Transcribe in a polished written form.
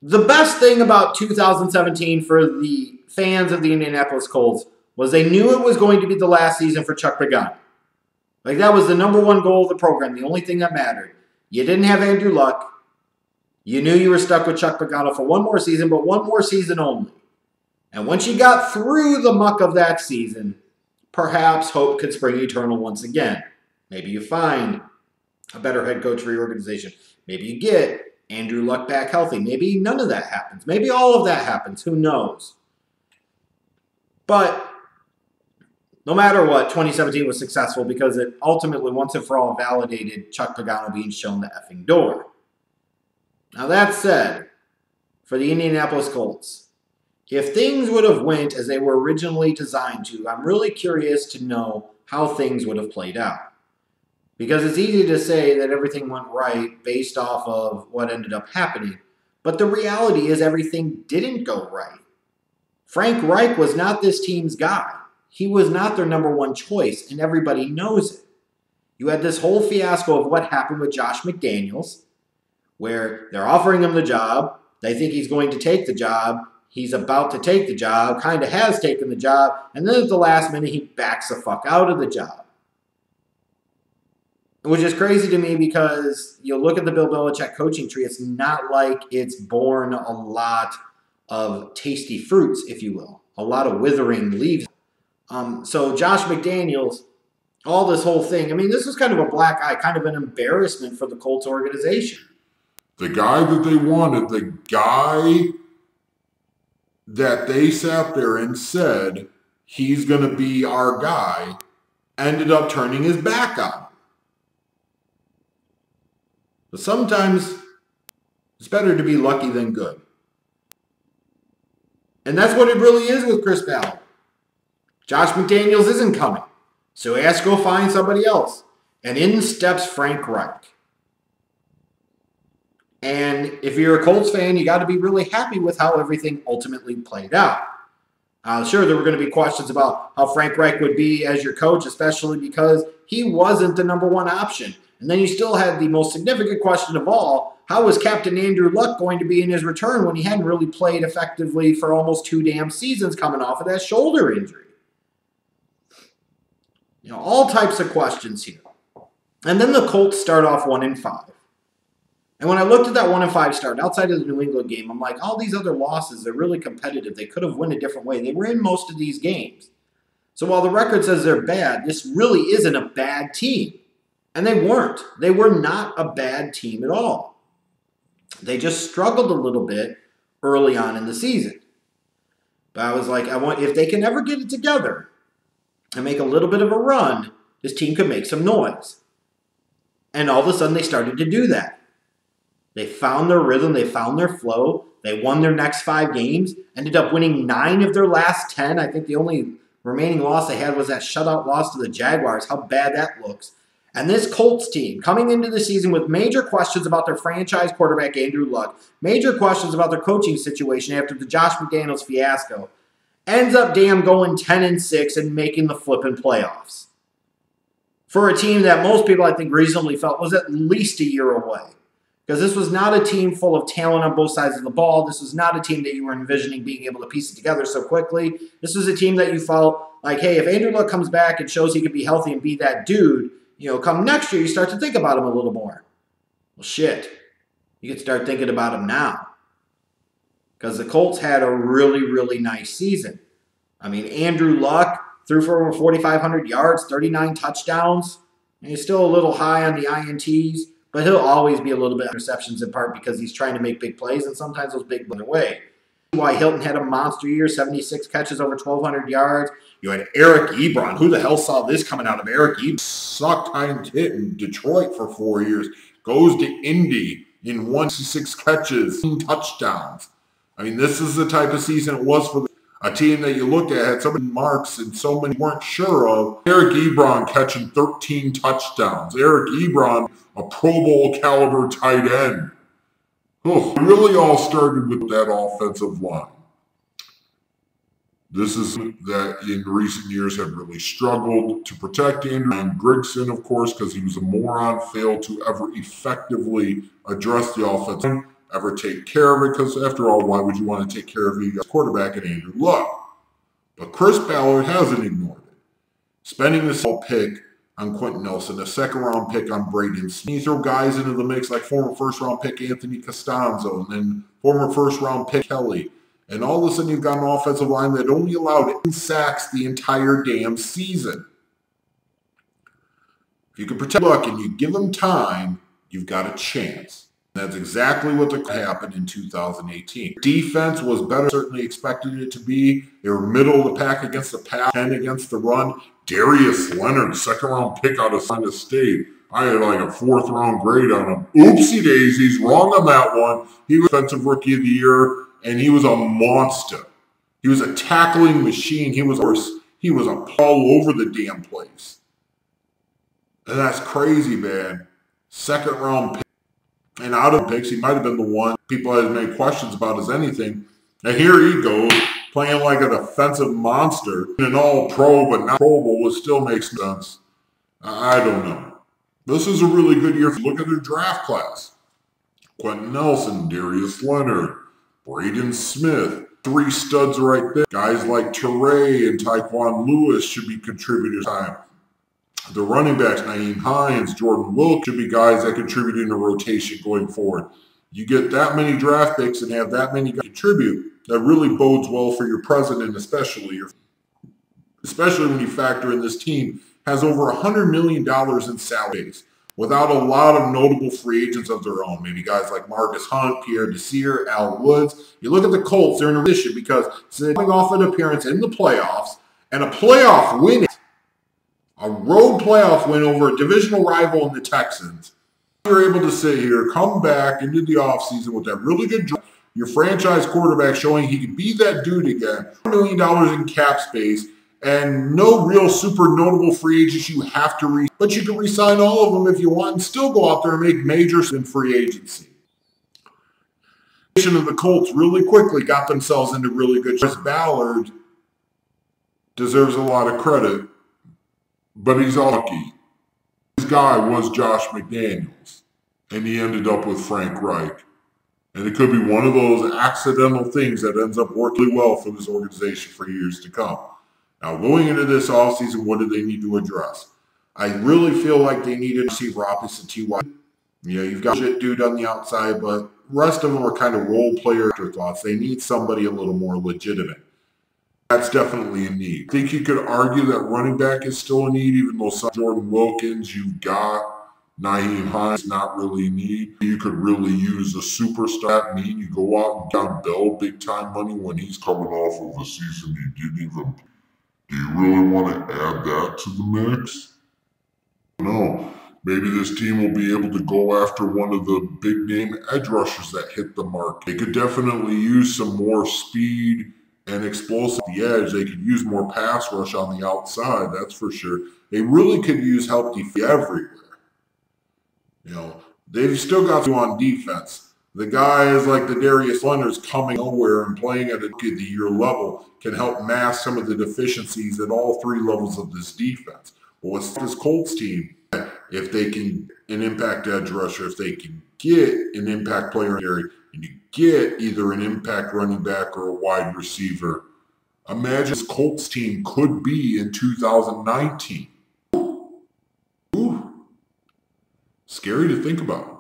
The best thing about 2017 for the fans of the Indianapolis Colts was they knew it was going to be the last season for Chuck Pagano. Like, that was the #1 goal of the program, the only thing that mattered. You didn't have Andrew Luck. You knew you were stuck with Chuck Pagano for one more season, but one more season only. And once you got through the muck of that season, perhaps hope could spring eternal once again. Maybe you find a better head coach for your organization. Maybe you get Andrew Luck back healthy. Maybe none of that happens. Maybe all of that happens. Who knows? But no matter what, 2017 was successful because it ultimately, once and for all, validated Chuck Pagano being shown the effing door. Now, that said, for the Indianapolis Colts, if things would have went as they were originally designed to, I'm really curious to know how things would have played out. Because it's easy to say that everything went right based off of what ended up happening, but the reality is everything didn't go right. Frank Reich was not this team's guy. He was not their #1 choice, and everybody knows it. You had this whole fiasco of what happened with Josh McDaniels, where they're offering him the job, they think he's going to take the job, he's about to take the job, kind of has taken the job, and then at the last minute he backs the fuck out of the job. Which is crazy to me because you look at the Bill Belichick coaching tree, it's not like it's borne a lot of tasty fruits, if you will. A lot of withering leaves. So Josh McDaniels, all this whole thing, I mean, this was kind of a black eye, kind of an embarrassment for the Colts organization. The guy that they wanted, the guy that they sat there and said, he's going to be our guy, ended up turning his back on him. But sometimes it's better to be lucky than good. And that's what it really is with Chris Ballard. Josh McDaniels isn't coming, so he has to go find somebody else. And in steps Frank Reich. And if you're a Colts fan, you got to be really happy with how everything ultimately played out. Sure, there were going to be questions about how Frank Reich would be as your coach, especially because he wasn't the #1 option. And then you still had the most significant question of all, how was Captain Andrew Luck going to be in his return when he hadn't really played effectively for almost 2 damn seasons coming off of that shoulder injury? You know, all types of questions here. And then the Colts start off 1-5. And when I looked at that 1-5 start, outside of the New England game, I'm like, all these other losses, they're really competitive. They could have won a different way. They were in most of these games. So while the record says they're bad, this really isn't a bad team. And they weren't. They were not a bad team at all. They just struggled a little bit early on in the season. But I was like, if they can ever get it together and make a little bit of a run, this team could make some noise. And all of a sudden they started to do that. They found their rhythm. They found their flow. They won their next 5 games, ended up winning 9 of their last 10. I think the only remaining loss they had was that shutout loss to the Jaguars. How bad that looks. And this Colts team, coming into the season with major questions about their franchise quarterback, Andrew Luck, major questions about their coaching situation after the Josh McDaniels fiasco, ends up going 10-6 and making the flipping playoffs. For a team that most people, I think, reasonably felt was at least a year away. Because this was not a team full of talent on both sides of the ball. This was not a team that you were envisioning being able to piece it together so quickly. This was a team that you felt like, hey, if Andrew Luck comes back and shows he can be healthy and be that dude, you know, come next year, you start to think about him a little more. Well, shit. You can start thinking about him now. Because the Colts had a really, really nice season. I mean, Andrew Luck threw for over 4,500 yards, 39 touchdowns. And he's still a little high on the INTs, but he'll always be a little bit of interceptions in part because he's trying to make big plays, and sometimes those big plays are away. Why Hilton had a monster year, 76 catches, over 1,200 yards. You had Eric Ebron. Who the hell saw this coming out of Eric Ebron? Sucked Heinz hit in Detroit for 4 years. Goes to Indy in 166 catches, touchdowns. I mean, this is the type of season it was for a team that you looked at, had so many marks and so many weren't sure of. Eric Ebron catching 13 touchdowns. Eric Ebron, a Pro Bowl caliber tight end. Oh, it really all started with that offensive line. This is that in recent years have really struggled to protect Andrew. And Grigson, of course, because he was a moron, failed to ever effectively address the offense. ever take care of it, because after all, why would you want to take care of your quarterback and Andrew Luck? But Chris Ballard hasn't ignored it, spending this whole pick on Quentin Nelson, a second-round pick on Braden Smith. You throw guys into the mix like former first-round pick Anthony Costanzo and then former first-round pick Kelly. And all of a sudden you've got an offensive line that only allowed 8 sacks the entire damn season. If you can protect Luck and you give him time, you've got a chance. That's exactly what happened in 2018. Defense was better, certainly expected it to be. They were middle of the pack against the pass, 10 against the run. Darius Leonard, second-round pick out of Florida State. I had like a 4th-round grade on him. Oopsie daisies, wrong on that one. He was Defensive Rookie of the Year, and he was a monster. He was a tackling machine. He was all over the damn place. And that's crazy, man. Second-round pick. And out of picks, he might have been the one people had as many questions about as anything. And here he goes, playing like a defensive monster. An all-pro, but not Pro Bowl, which still makes sense. I don't know. This is a really good year. Look at their draft class. Quentin Nelson, Darius Leonard, Braden Smith. 3 studs right there. Guys like Teray and Tyquan Lewis should be contributors time. The running backs, Nyheim Hines, Jordan Wilkes, should be guys that contribute in a rotation going forward. You get that many draft picks and have that many guys contribute, that really bodes well for your president, especially when you factor in this team has over $100 million in salaries without a lot of notable free agents of their own. Maybe guys like Marcus Hunt, Pierre Desir, Al Woods. You look at the Colts, they're in a position because they're coming off an appearance in the playoffs and a playoff win. A road playoff win over a divisional rival in the Texans. You're able to sit here, come back into the offseason with that really good job. Your franchise quarterback showing he can be that dude again. $1 million in cap space and no real super notable free agents you have to re. But you can re-sign all of them if you want and still go out there and make majors in free agency. The Colts really quickly got themselves into really good shape. Ballard deserves a lot of credit. But he's lucky. This guy was Josh McDaniels, and he ended up with Frank Reich. And it could be one of those accidental things that ends up working well for this organization for years to come. Now, going into this offseason, what do they need to address? I really feel like they needed to see Robinson T.Y. Yeah, you've got a shit dude on the outside, but the rest of them are kind of role player afterthoughts. They need somebody a little more legitimate. That's definitely a need. I think you could argue that running back is still a need, even though Jordan Wilkins, you've got Nyheim Hines, not really a need. You could really use a superstar. You go out and get Bell big time money when he's coming off of a season you didn't even. Do you really want to add that to the mix? No. Maybe this team will be able to go after one of the big name edge rushers that hit the mark. They could definitely use some more speed and explosive at the edge. They could use more pass rush on the outside, that's for sure. They really could use help everywhere. You know, they've still got to on defense. The guys like the Darius Leonard's coming nowhere and playing at a year level can help mask some of the deficiencies at all 3 levels of this defense. But what's this Colts team? If they can an impact edge rusher, if they can get an impact player in the area, and you get either an impact running back or a wide receiver, imagine this Colts team could be in 2019. Ooh. Scary to think about.